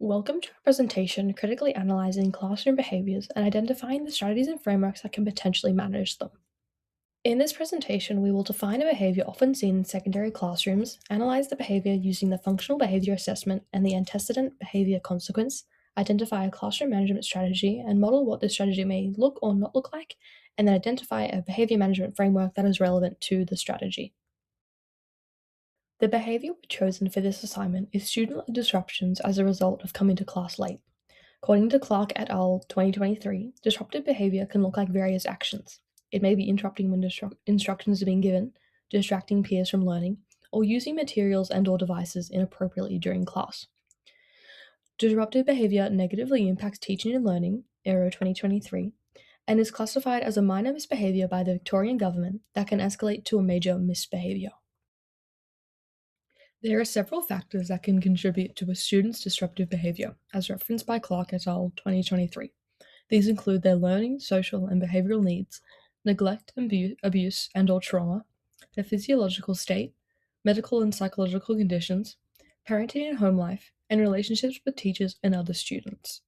Welcome to our presentation critically analyzing classroom behaviors and identifying the strategies and frameworks that can potentially manage them. In this presentation, we will define a behavior often seen in secondary classrooms, analyze the behavior using the functional behavior assessment and the antecedent behavior consequence, identify a classroom management strategy, and model what this strategy may look or not look like, and then identify a behavior management framework that is relevant to the strategy. The behavior we chosen for this assignment is student disruptions as a result of coming to class late. According to Clark et al. 2023, disruptive behavior can look like various actions. It may be interrupting when instructions are being given, distracting peers from learning, or using materials and/or devices inappropriately during class. Disruptive behavior negatively impacts teaching and learning, Aero 2023, and is classified as a minor misbehavior by the Victorian government that can escalate to a major misbehavior. There are several factors that can contribute to a student's disruptive behavior, as referenced by Clark et al. 2023. These include their learning, social, and behavioral needs, neglect, abuse and/or trauma, their physiological state, medical and psychological conditions, parenting and home life, and relationships with teachers and other students.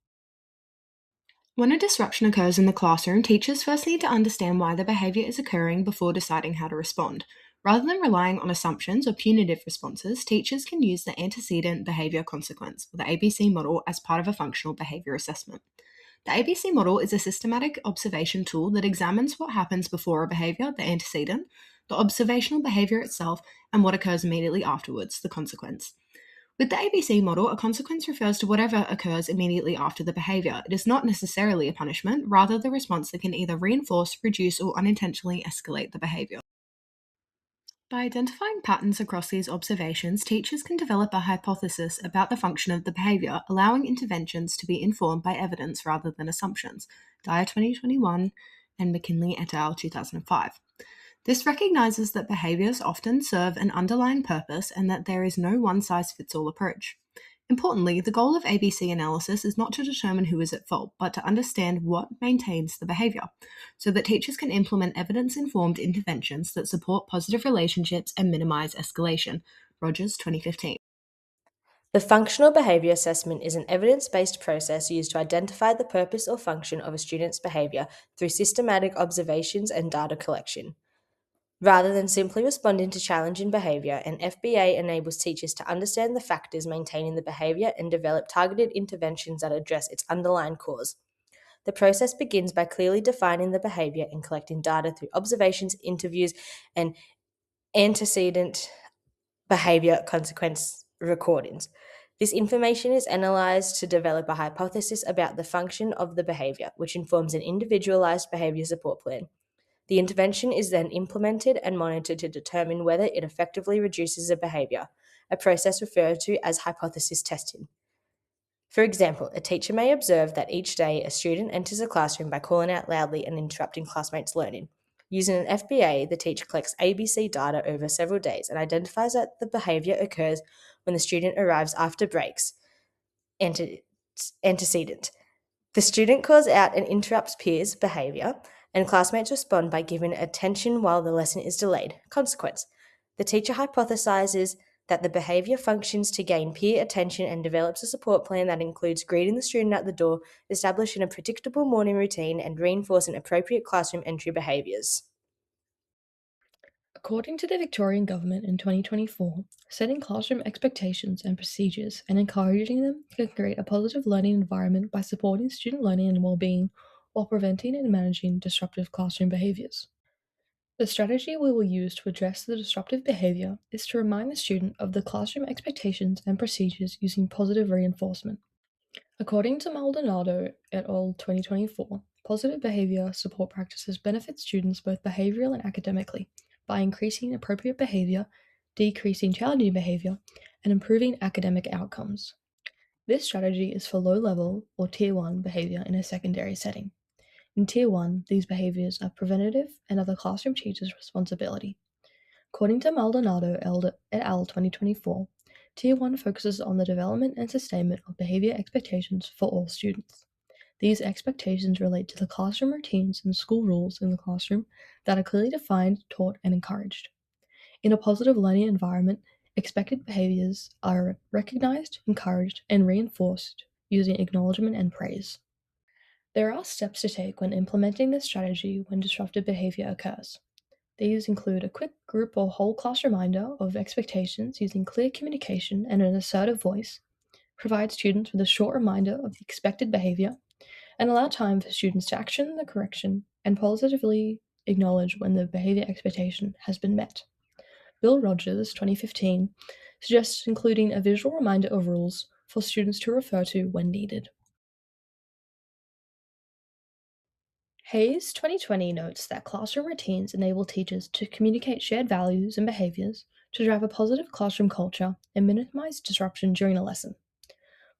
When a disruption occurs in the classroom, teachers first need to understand why the behavior is occurring before deciding how to respond. Rather than relying on assumptions or punitive responses, teachers can use the antecedent behavior consequence, or the ABC model, as part of a functional behavior assessment. The ABC model is a systematic observation tool that examines what happens before a behavior, the antecedent, the observational behavior itself, and what occurs immediately afterwards, the consequence. With the ABC model, a consequence refers to whatever occurs immediately after the behavior. It is not necessarily a punishment, rather the response that can either reinforce, reduce, or unintentionally escalate the behavior. By identifying patterns across these observations, teachers can develop a hypothesis about the function of the behavior, allowing interventions to be informed by evidence rather than assumptions. Dyer 2021 and McKinley et al. 2005. This recognizes that behaviors often serve an underlying purpose and that there is no one-size-fits-all approach. Importantly, the goal of ABC analysis is not to determine who is at fault, but to understand what maintains the behavior, so that teachers can implement evidence-informed interventions that support positive relationships and minimize escalation. Rogers, 2015. The functional behavior assessment is an evidence-based process used to identify the purpose or function of a student's behavior through systematic observations and data collection. Rather than simply responding to challenging behavior, an FBA enables teachers to understand the factors maintaining the behavior and develop targeted interventions that address its underlying cause. The process begins by clearly defining the behavior and collecting data through observations, interviews, and antecedent behavior consequence recordings. This information is analyzed to develop a hypothesis about the function of the behavior, which informs an individualized behavior support plan. The intervention is then implemented and monitored to determine whether it effectively reduces a behavior, a process referred to as hypothesis testing. For example, a teacher may observe that each day a student enters a classroom by calling out loudly and interrupting classmates' learning. Using an FBA, the teacher collects ABC data over several days and identifies that the behavior occurs when the student arrives after breaks, antecedent. The student calls out and interrupts peers' behavior, and classmates respond by giving attention while the lesson is delayed. Consequence. The teacher hypothesizes that the behavior functions to gain peer attention and develops a support plan that includes greeting the student at the door, establishing a predictable morning routine, and reinforcing appropriate classroom entry behaviors. According to the Victorian government in 2024, setting classroom expectations and procedures and encouraging them can create a positive learning environment by supporting student learning and well-being while preventing and managing disruptive classroom behaviors. The strategy we will use to address the disruptive behavior is to remind the student of the classroom expectations and procedures using positive reinforcement. According to Maldonado et al. 2024, positive behavior support practices benefit students both behavioral and academically by increasing appropriate behavior, decreasing challenging behavior, and improving academic outcomes. This strategy is for low level or Tier 1 behavior in a secondary setting. In Tier 1, these behaviors are preventative and are the classroom teacher's responsibility. According to Maldonado et al. 2024, Tier 1 focuses on the development and sustainment of behavior expectations for all students. These expectations relate to the classroom routines and school rules in the classroom that are clearly defined, taught, and encouraged. In a positive learning environment, Expected behaviors are recognized, encouraged, and reinforced using acknowledgement and praise. There are steps to take when implementing this strategy when disruptive behavior occurs. These include a quick group or whole class reminder of expectations using clear communication and an assertive voice, provide students with a short reminder of the expected behavior, and allow time for students to action the correction and positively acknowledge when the behavior expectation has been met. Bill Rogers, 2015, suggests including a visual reminder of rules for students to refer to when needed. Hayes 2020 notes that classroom routines enable teachers to communicate shared values and behaviors to drive a positive classroom culture and minimize disruption during a lesson.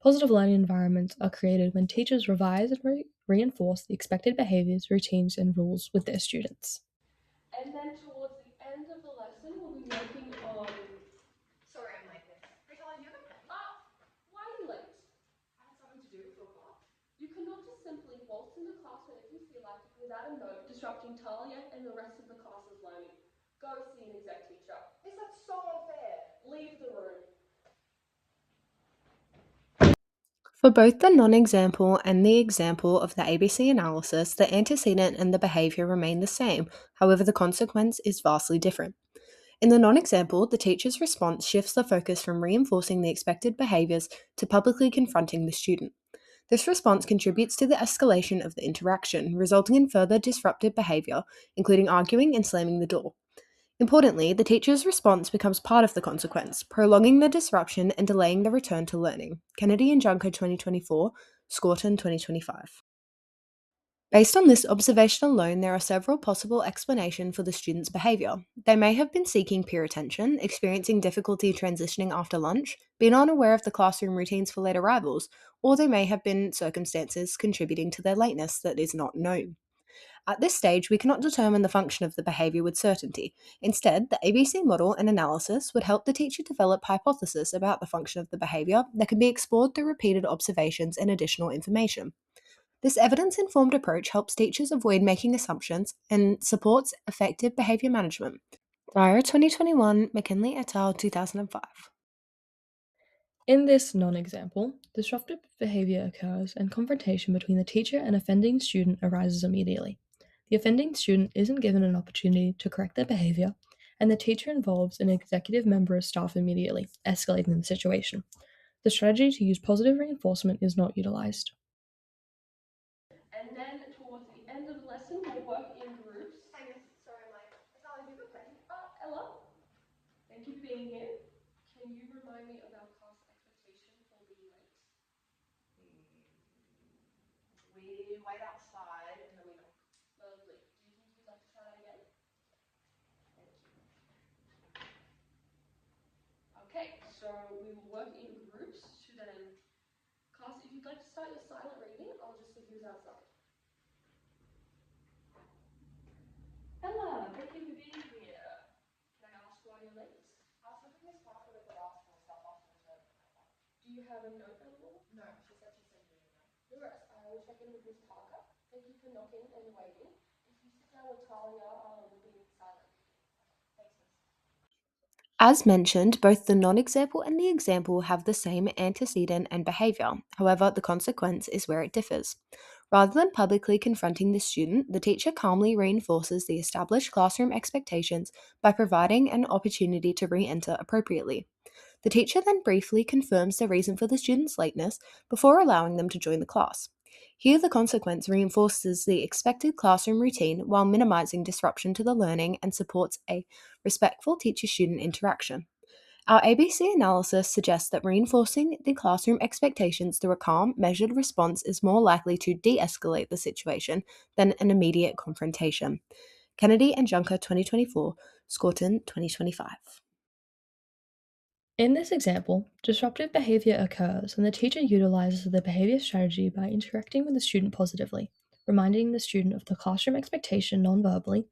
Positive learning environments are created when teachers revise and reinforce the expected behaviors, routines, and rules with their students. And then towards the end of the lesson, we'll be working on. Sorry, I'm late. Hey, Colin, you have a pen? Why are you late? I had something to do before class. You cannot just simply waltz into class whenever you feel like it without a note, disrupting Talia and the rest of the class's learning. Go see an exec teacher. Is that so unfair? Leave the room. For both the non-example and the example of the ABC analysis, the antecedent and the behaviour remain the same, however the consequence is vastly different. In the non-example, the teacher's response shifts the focus from reinforcing the expected behaviours to publicly confronting the student. This response contributes to the escalation of the interaction, resulting in further disruptive behaviour, including arguing and slamming the door. Importantly, the teacher's response becomes part of the consequence, prolonging the disruption and delaying the return to learning. Kennedy and Juncker 2024, Scorton 2025. Based on this observation alone, there are several possible explanations for the student's behaviour. They may have been seeking peer attention, experiencing difficulty transitioning after lunch, been unaware of the classroom routines for late arrivals, or they may have been circumstances contributing to their lateness that is not known. At this stage, we cannot determine the function of the behaviour with certainty. Instead, the ABC model and analysis would help the teacher develop hypotheses about the function of the behaviour that can be explored through repeated observations and additional information. This evidence informed approach helps teachers avoid making assumptions and supports effective behaviour management. Dyer 2021, McKinley et al. 2005. In this non-example, disruptive behavior occurs and confrontation between the teacher and offending student arises immediately. The offending student isn't given an opportunity to correct their behavior, and the teacher involves an executive member of staff immediately, escalating the situation. The strategy to use positive reinforcement is not utilized. And then towards the end of the lesson, we'll work in groups. Hang on, sorry, I'm late. Ella, have you got a pen? Ella, thank you for being here. Can you remind me of our class expectation for being late? We wait outside and then we knock. Lovely. Do you think you'd like to try that again? Thank you. Okay, so we will work in groups to then. Class, if you'd like to start your silent reading, I'll just see who's outside. Ella, thank you for being here. Can I ask why you're late? I was hoping this class would have asked for stuff after the term. Do you have a note available? No, she said she sent you an email. No worries. I will check in with Miss Parker. Thank you for knocking and waiting. If you sit down with Talia, we'll be silent. Thanks, Miss. As mentioned, both the non-example and the example have the same antecedent and behaviour. However, the consequence is where it differs. Rather than publicly confronting the student, the teacher calmly reinforces the established classroom expectations by providing an opportunity to re-enter appropriately. The teacher then briefly confirms the reason for the student's lateness before allowing them to join the class. Here, the consequence reinforces the expected classroom routine while minimizing disruption to the learning and supports a respectful teacher student interaction. Our ABC analysis suggests that reinforcing the classroom expectations through a calm, measured response is more likely to de escalate the situation than an immediate confrontation. Kennedy and Juncker 2024, Scorton 2025. In this example, disruptive behavior occurs and the teacher utilizes the behavior strategy by interacting with the student positively, reminding the student of the classroom expectation non-verbally,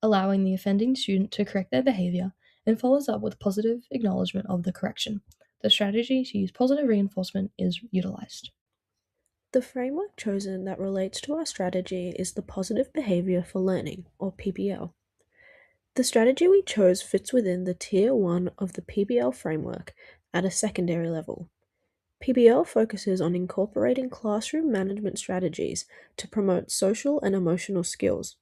allowing the offending student to correct their behavior, and follows up with positive acknowledgement of the correction. The strategy to use positive reinforcement is utilized. The framework chosen that relates to our strategy is the Positive Behaviour for Learning, or PBL. The strategy we chose fits within the Tier 1 of the PBL framework at a secondary level. PBL focuses on incorporating classroom management strategies to promote social and emotional skills.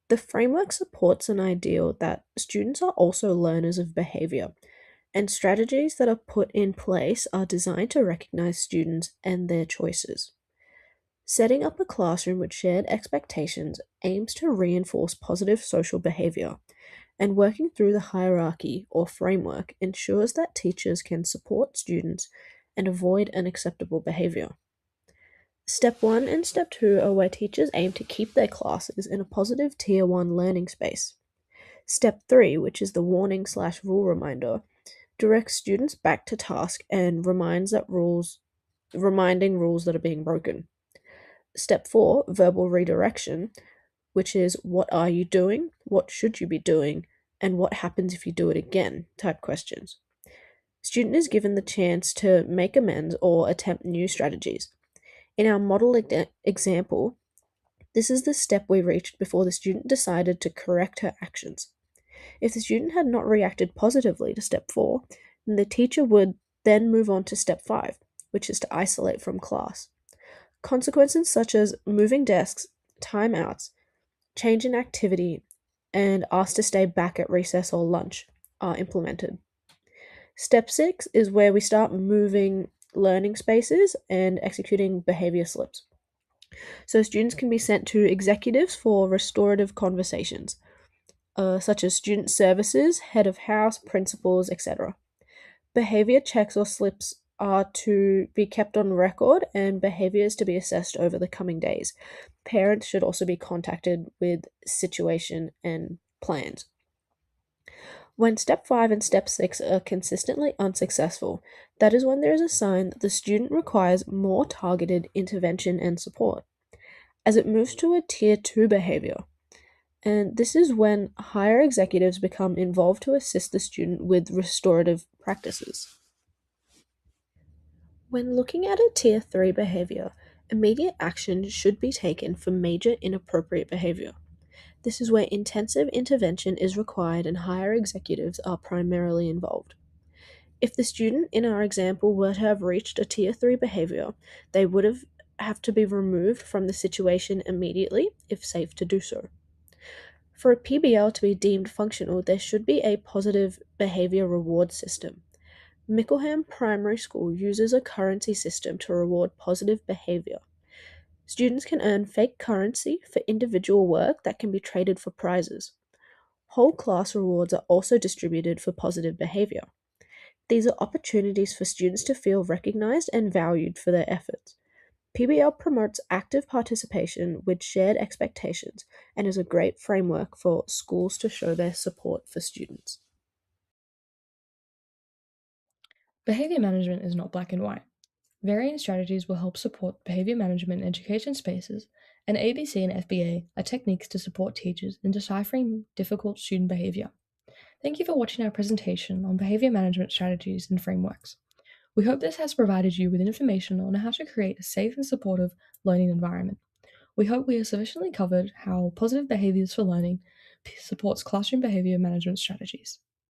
The framework supports an ideal that students are also learners of behavior, and strategies that are put in place are designed to recognize students and their choices. Setting up a classroom with shared expectations aims to reinforce positive social behavior, and working through the hierarchy or framework ensures that teachers can support students and avoid unacceptable behavior. Step 1 and Step 2 are where teachers aim to keep their classes in a positive Tier 1 learning space. Step 3, which is the warning/rule reminder, directs students back to task and reminding rules that are being broken. Step 4, verbal redirection, which is what are you doing, what should you be doing, and what happens if you do it again type questions. Student is given the chance to make amends or attempt new strategies. In our model example, this is the step we reached before the student decided to correct her actions. If the student had not reacted positively to step 4, then the teacher would then move on to step 5, which is to isolate from class. Consequences such as moving desks, timeouts, change in activity, and asked to stay back at recess or lunch are implemented. Step 6 is where we start moving learning spaces and executing behavior slips. So students can be sent to executives for restorative conversations, such as student services, head of house, principals, etc. Behavior checks or slips are to be kept on record and behaviors to be assessed over the coming days. Parents should also be contacted with situation and plans. When step 5 and step 6 are consistently unsuccessful, that is when there is a sign that the student requires more targeted intervention and support, as it moves to a tier 2 behavior. And this is when higher executives become involved to assist the student with restorative practices. When looking at a tier 3 behavior, immediate action should be taken for major inappropriate behavior. This is where intensive intervention is required and higher executives are primarily involved. If the student in our example were to have reached a tier 3 behavior, they would have to be removed from the situation immediately if safe to do so. For a PBL to be deemed functional, there should be a positive behavior reward system. Mickleham Primary School uses a currency system to reward positive behavior. Students can earn fake currency for individual work that can be traded for prizes. Whole class rewards are also distributed for positive behavior. These are opportunities for students to feel recognized and valued for their efforts. PBL promotes active participation with shared expectations and is a great framework for schools to show their support for students. Behavior management is not black and white. Varying strategies will help support behavior management in education spaces, and ABC and FBA are techniques to support teachers in deciphering difficult student behavior. Thank you for watching our presentation on behavior management strategies and frameworks. We hope this has provided you with information on how to create a safe and supportive learning environment. We hope we have sufficiently covered how positive behaviors for learning supports classroom behavior management strategies.